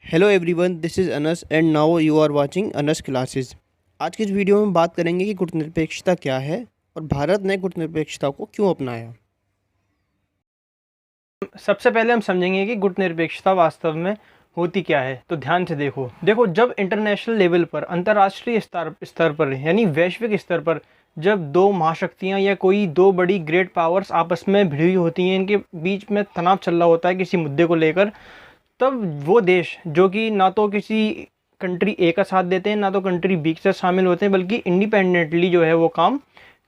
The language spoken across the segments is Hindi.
Hello everyone, this is Anas and now you are watching Anas classes. आज की इस वीडियो में बात करेंगे कि गुटनिरपेक्षता क्या है और भारत ने गुटनिरपेक्षता को क्यों अपनाया। सबसे पहले हम समझेंगे कि गुटनिरपेक्षता वास्तव में होती क्या है। तो ध्यान से देखो जब इंटरनेशनल लेवल पर, अंतर्राष्ट्रीय स्तर स्तर पर यानी वैश्विक स्तर पर जब दो महाशक्तियां या कोई दो बड़ी ग्रेट पावर्स आपस में भिड़ी हुई होती हैं, इनके बीच में तनाव चल रहा होता है किसी मुद्दे को लेकर, तब वो देश जो कि ना तो किसी कंट्री ए का साथ देते हैं ना तो कंट्री बी के साथ शामिल होते हैं, बल्कि इंडिपेंडेंटली जो है वो काम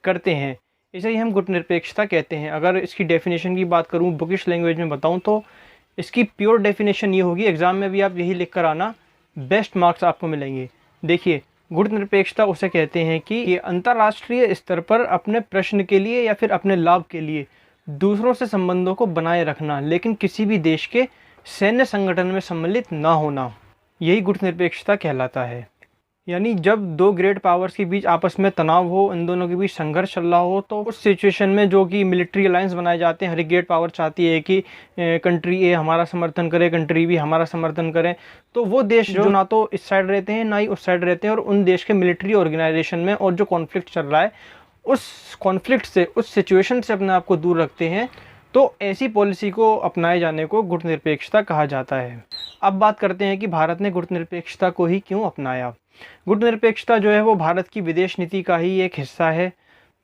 करते हैं, इसे ही हम गुटनिरपेक्षता कहते हैं। अगर इसकी डेफिनेशन की बात करूं, बुकिश लैंग्वेज में बताऊं, तो इसकी प्योर डेफिनेशन ये होगी, एग्जाम में भी आप यही लिख कर आना, बेस्ट मार्क्स आपको मिलेंगे। देखिए, गुटनिरपेक्षता उसे कहते हैं कि ये अंतर्राष्ट्रीय स्तर पर अपने प्रश्न के लिए या फिर अपने लाभ के लिए दूसरों से संबंधों को बनाए रखना, लेकिन किसी भी देश के सैन्य संगठन में सम्मिलित ना होना, यही गुटनिरपेक्षता कहलाता है। यानी जब दो ग्रेट पावर्स के बीच आपस में तनाव हो, इन दोनों के बीच संघर्ष चल रहा हो, तो उस सिचुएशन में जो कि मिलिट्री अलायंस बनाए जाते हैं, हर एक ग्रेट पावर चाहती है कि कंट्री ए हमारा समर्थन करे, कंट्री बी हमारा समर्थन करे, तो वो देश जो ना तो इस साइड रहते हैं ना ही उस साइड रहते हैं, और उन देश के मिलिट्री ऑर्गेनाइजेशन में और जो कॉन्फ्लिक्ट चल रहा है, उस कॉन्फ्लिक्ट से, उस सिचुएशन से अपने आप को दूर रखते हैं। तो ऐसी पॉलिसी को अपनाए जाने को गुटनिरपेक्षता कहा जाता है। अब बात करते हैं कि भारत ने गुटनिरपेक्षता को ही क्यों अपनाया। गुटनिरपेक्षता जो है वो भारत की विदेश नीति का ही एक हिस्सा है।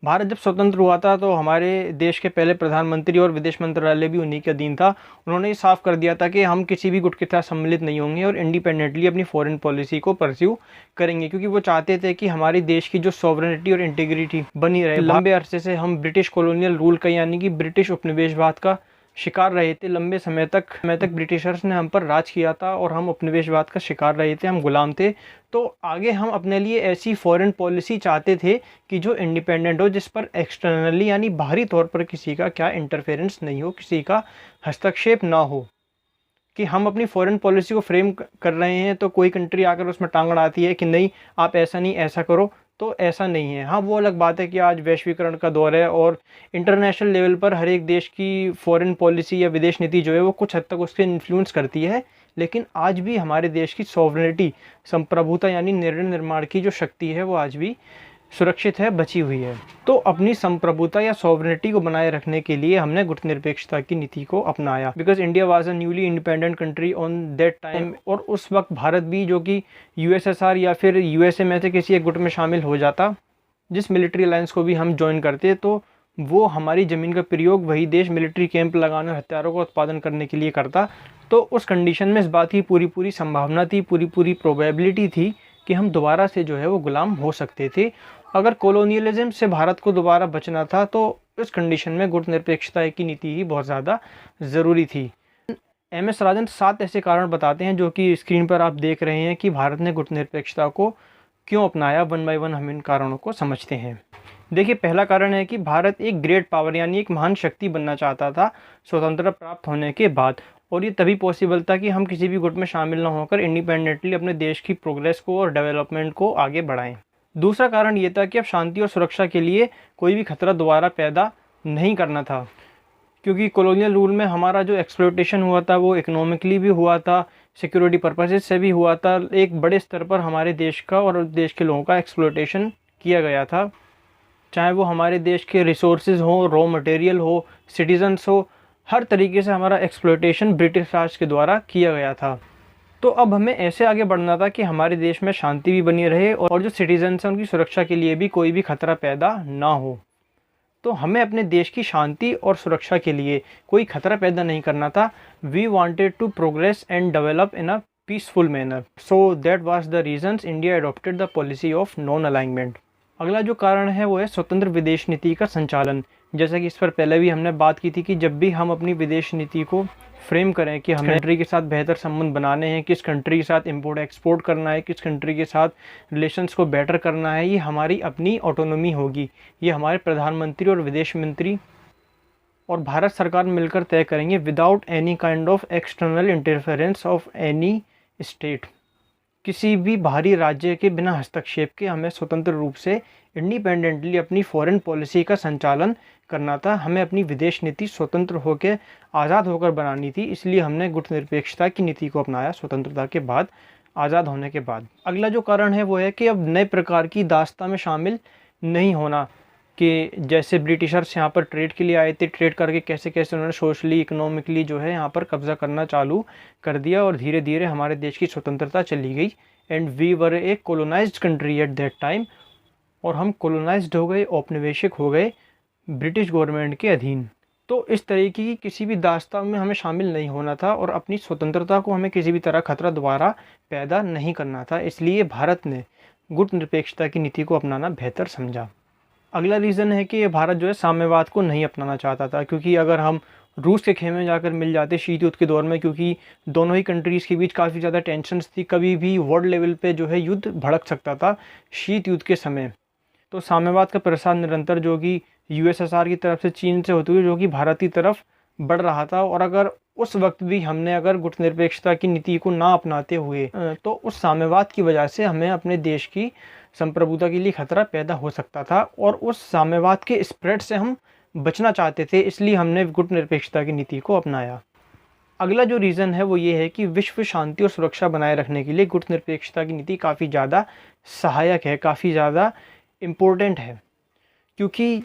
भारत जब स्वतंत्र हुआ था तो हमारे देश के पहले प्रधानमंत्री और विदेश मंत्रालय भी उन्हीं के अधीन था। उन्होंने ये साफ कर दिया था कि हम किसी भी गुट के साथ सम्मिलित नहीं होंगे और इंडिपेंडेंटली अपनी फॉरेन पॉलिसी को परस्यू करेंगे, क्योंकि वो चाहते थे कि हमारे देश की जो सॉवरेनिटी और इंटीग्रिटी बनी रहे। लंबे अरसे से हम ब्रिटिश कॉलोनियल रूल का यानी कि ब्रिटिश उपनिवेशवाद का शिकार रहे थे। लंबे समय तक ब्रिटिशर्स ने हम पर राज किया था और हम उपनिवेशवाद का शिकार रहे थे, हम गुलाम थे। तो आगे हम अपने लिए ऐसी फॉरेन पॉलिसी चाहते थे कि जो इंडिपेंडेंट हो, जिस पर एक्सटर्नली यानी बाहरी तौर पर किसी का क्या इंटरफेरेंस नहीं हो, किसी का हस्तक्षेप ना हो। कि हम अपनी फॉरेन पॉलिसी को फ्रेम कर रहे हैं तो कोई कंट्री आकर उसमें टांग अड़ाती है कि नहीं आप ऐसा नहीं ऐसा करो, तो ऐसा नहीं है। हाँ, वो अलग बात है कि आज वैश्वीकरण का दौर है और इंटरनेशनल लेवल पर हर एक देश की फॉरेन पॉलिसी या विदेश नीति जो है वो कुछ हद तक उसके इन्फ्लुएंस करती है, लेकिन आज भी हमारे देश की सॉवरेनिटी, संप्रभुता यानी निर्णय निर्माण की जो शक्ति है वो आज भी सुरक्षित है, बची हुई है। तो अपनी संप्रभुता या सॉवरेनिटी को बनाए रखने के लिए हमने गुटनिरपेक्षता की नीति को अपनाया, because India was a newly independent country on that time. और उस वक्त भारत भी, जो कि यूएसएसआर या फिर यूएसए में से किसी एक गुट में शामिल हो जाता, जिस मिलिट्री अलायंस को भी हम ज्वाइन करते, तो वो हमारी ज़मीन का प्रयोग वही देश मिलिट्री कैंप लगाने और हथियारों का उत्पादन करने के लिए करता। तो उस कंडीशन में इस बात की पूरी संभावना थी, पूरी प्रोबेबिलिटी थी कि हम दोबारा से जो है वो गुलाम हो सकते थे। अगर कॉलोनियलिज्म से भारत को दोबारा बचना था तो इस कंडीशन में गुटनिरपेक्षता की नीति ही बहुत ज़्यादा ज़रूरी थी। एम.एस. राजन 7 ऐसे कारण बताते हैं, जो कि स्क्रीन पर आप देख रहे हैं, कि भारत ने गुटनिरपेक्षता को क्यों अपनाया। वन बाय वन हम इन कारणों को समझते हैं। देखिए, पहला कारण है कि भारत एक ग्रेट पावर यानी एक महान शक्ति बनना चाहता था स्वतंत्रता प्राप्त होने के बाद, और ये तभी पॉसिबल था कि हम किसी भी गुट में शामिल न होकर इंडिपेंडेंटली अपने देश की प्रोग्रेस को और डेवलपमेंट को आगे बढ़ाएं। दूसरा कारण ये था कि अब शांति और सुरक्षा के लिए कोई भी खतरा दोबारा पैदा नहीं करना था, क्योंकि कॉलोनियल रूल में हमारा जो एक्सप्लॉयटेशन हुआ था वो इकोनॉमिकली भी हुआ था, सिक्योरिटी पर्पसेस से भी हुआ था। एक बड़े स्तर पर हमारे देश का और देश के लोगों का एक्सप्लॉयटेशन किया गया था, चाहे वो हमारे देश के रिसोर्सेज हो, रॉ मटेरियल हो, सिटीजन्स हो, हर तरीके से हमारा एक्सप्लॉयटेशन ब्रिटिश राज के द्वारा किया गया था। तो अब हमें ऐसे आगे बढ़ना था कि हमारे देश में शांति भी बनी रहे और जो सिटीजन्स हैं उनकी सुरक्षा के लिए भी कोई भी खतरा पैदा ना हो। तो हमें अपने देश की शांति और सुरक्षा के लिए कोई खतरा पैदा नहीं करना था। We wanted to progress and develop in a peaceful manner, so that was the reasons India adopted the policy of non alignment. अगला जो कारण है वो है स्वतंत्र विदेश नीति का संचालन। जैसा कि इस पर पहले भी हमने बात की थी कि जब भी हम अपनी विदेश नीति को फ्रेम करें कि हमें कंट्री के साथ बेहतर संबंध बनाने हैं, किस कंट्री के साथ इंपोर्ट एक्सपोर्ट करना है, किस कंट्री के साथ रिलेशंस को बेटर करना है, ये हमारी अपनी ऑटोनॉमी होगी। ये हमारे प्रधानमंत्री और विदेश मंत्री और भारत सरकार मिलकर तय करेंगे, without any kind of external interference of any state. किसी भी बाहरी राज्य के बिना हस्तक्षेप के हमें स्वतंत्र रूप से इंडिपेंडेंटली अपनी फॉरेन पॉलिसी का संचालन करना था, हमें अपनी विदेश नीति स्वतंत्र होकर आज़ाद होकर बनानी थी। इसलिए हमने गुटनिरपेक्षता की नीति को अपनाया स्वतंत्रता के बाद, आज़ाद होने के बाद। अगला जो कारण है वो है कि अब नए प्रकार की दास्तां में शामिल नहीं होना, कि जैसे ब्रिटिशर्स यहाँ पर ट्रेड के लिए आए थे, ट्रेड करके कैसे कैसे उन्होंने सोशली इकोनॉमिकली जो है यहाँ पर कब्ज़ा करना चालू कर दिया और धीरे धीरे हमारे देश की स्वतंत्रता चली गई। And we were a colonised country at that time, और हम कोलोनाइज्ड हो गए, औपनिवेशिक हो गए ब्रिटिश गवर्नमेंट के अधीन। तो इस तरीके की किसी भी दास्तां में हमें शामिल नहीं होना था और अपनी स्वतंत्रता को हमें किसी भी तरह खतरा दोबारा पैदा नहीं करना था। इसलिए भारत ने गुटनिरपेक्षता की नीति को अपनाना बेहतर समझा। अगला रीज़न है कि भारत जो है साम्यवाद को नहीं अपनाना चाहता था, क्योंकि अगर हम रूस के खेमे में जाकर मिल जाते शीत युद्ध के दौर में, क्योंकि दोनों ही कंट्रीज़ के बीच काफ़ी ज़्यादा टेंशन्स थी, कभी भी वर्ल्ड लेवल पे जो है युद्ध भड़क सकता था शीत युद्ध के समय। तो साम्यवाद का प्रसार निरंतर जो कि यूएसएसआर की तरफ से चीन से होते हुए जो कि भारत की तरफ बढ़ रहा था, और अगर उस वक्त भी हमने अगर गुटनिरपेक्षता की नीति को ना अपनाते हुए तो उस साम्यवाद की वजह से हमें अपने देश की संप्रभुता के लिए खतरा पैदा हो सकता था, और उस साम्यवाद के स्प्रेड से हम बचना चाहते थे। इसलिए हमने गुटनिरपेक्षता की नीति को अपनाया। अगला जो रीज़न है वो ये है कि विश्व शांति और सुरक्षा बनाए रखने के लिए गुटनिरपेक्षता की नीति काफ़ी ज़्यादा सहायक है, काफ़ी ज़्यादा इम्पोर्टेंट है। क्योंकि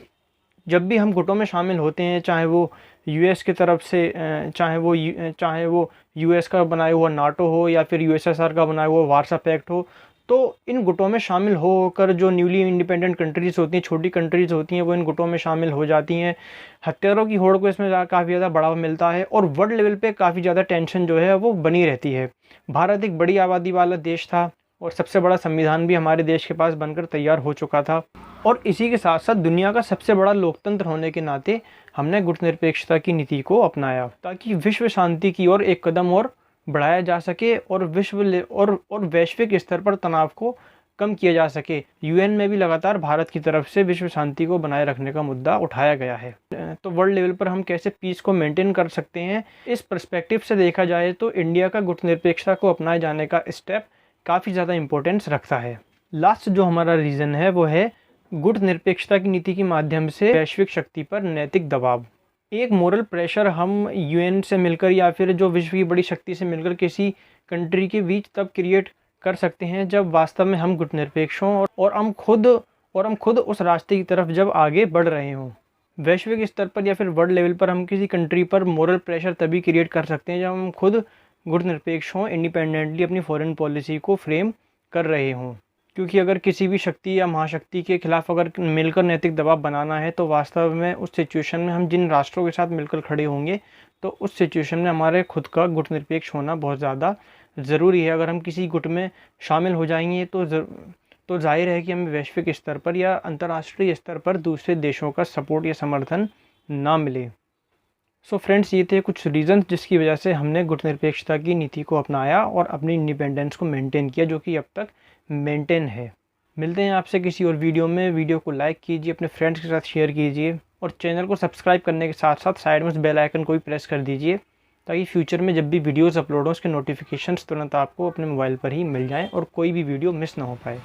जब भी हम गुटों में शामिल होते हैं, चाहे वो यूएस की तरफ से चाहे वो यूएस का बनाया हुआ नाटो हो या फिर यूएसएसआर का बनाया हुआ वार्सा पैक्ट हो, तो इन गुटों में शामिल होकर जो न्यूली इंडिपेंडेंट कंट्रीज़ होती हैं, छोटी कंट्रीज़ होती हैं, वो इन गुटों में शामिल हो जाती हैं। हथियारों की होड़ को इसमें काफ़ी ज़्यादा बढ़ावा मिलता है और वर्ल्ड लेवल पे काफ़ी ज़्यादा टेंशन जो है वो बनी रहती है। भारत एक बड़ी आबादी वाला देश था और सबसे बड़ा संविधान भी हमारे देश के पास बनकर तैयार हो चुका था, और इसी के साथ साथ दुनिया का सबसे बड़ा लोकतंत्र होने के नाते हमने गुटनिरपेक्षता की नीति को अपनाया, ताकि विश्व शांति की ओर एक कदम और बढ़ाया जा सके और वैश्विक स्तर पर तनाव को कम किया जा सके। यूएन में भी लगातार भारत की तरफ से विश्व शांति को बनाए रखने का मुद्दा उठाया गया है। तो वर्ल्ड लेवल पर हम कैसे पीस को मेंटेन कर सकते हैं, इस पर्सपेक्टिव से देखा जाए तो इंडिया का गुटनिरपेक्षता को अपनाए जाने का स्टेप काफ़ी ज़्यादा इंपॉर्टेंस रखता है। लास्ट जो हमारा रीज़न है वो है गुटनिरपेक्षता की नीति के माध्यम से वैश्विक शक्ति पर नैतिक दबाव। एक मोरल प्रेशर हम यूएन से मिलकर या फिर जो विश्व की बड़ी शक्ति से मिलकर किसी कंट्री के बीच तब क्रिएट कर सकते हैं जब वास्तव में हम गुटनिरपेक्ष हों और हम खुद उस रास्ते की तरफ जब आगे बढ़ रहे हों। वैश्विक स्तर पर या फिर वर्ल्ड लेवल पर हम किसी कंट्री पर मोरल प्रेशर तभी क्रिएट कर सकते हैं जब हम खुद गुटनिरपेक्ष हों, इंडिपेंडेंटली अपनी फॉरेन पॉलिसी को फ्रेम कर रहे हों। क्योंकि अगर किसी भी शक्ति या महाशक्ति के खिलाफ अगर मिलकर नैतिक दबाव बनाना है तो वास्तव में उस सिचुएशन में हम जिन राष्ट्रों के साथ मिलकर खड़े होंगे तो उस सिचुएशन में हमारे खुद का गुटनिरपेक्ष होना बहुत ज़्यादा ज़रूरी है। अगर हम किसी गुट में शामिल हो जाएंगे तो जाहिर है कि हमें वैश्विक स्तर पर या अंतर्राष्ट्रीय स्तर पर दूसरे देशों का सपोर्ट या समर्थन ना मिले। सो फ्रेंड्स, ये थे कुछ रीज़न्स जिसकी वजह से हमने गुटनिरपेक्षता की नीति को अपनाया और अपनी इंडिपेंडेंस को मेंटेन किया, जो कि अब तक मेंटेन है। मिलते हैं आपसे किसी और वीडियो में। वीडियो को लाइक कीजिए, अपने फ्रेंड्स के साथ शेयर कीजिए और चैनल को सब्सक्राइब करने के साथ साथ साइड में उस बेल आइकन को भी प्रेस कर दीजिए, ताकि फ्यूचर में जब भी वीडियोस अपलोड हो उसके नोटिफिकेशंस तुरंत आपको अपने मोबाइल पर ही मिल जाएं और कोई भी वीडियो मिस ना हो पाए।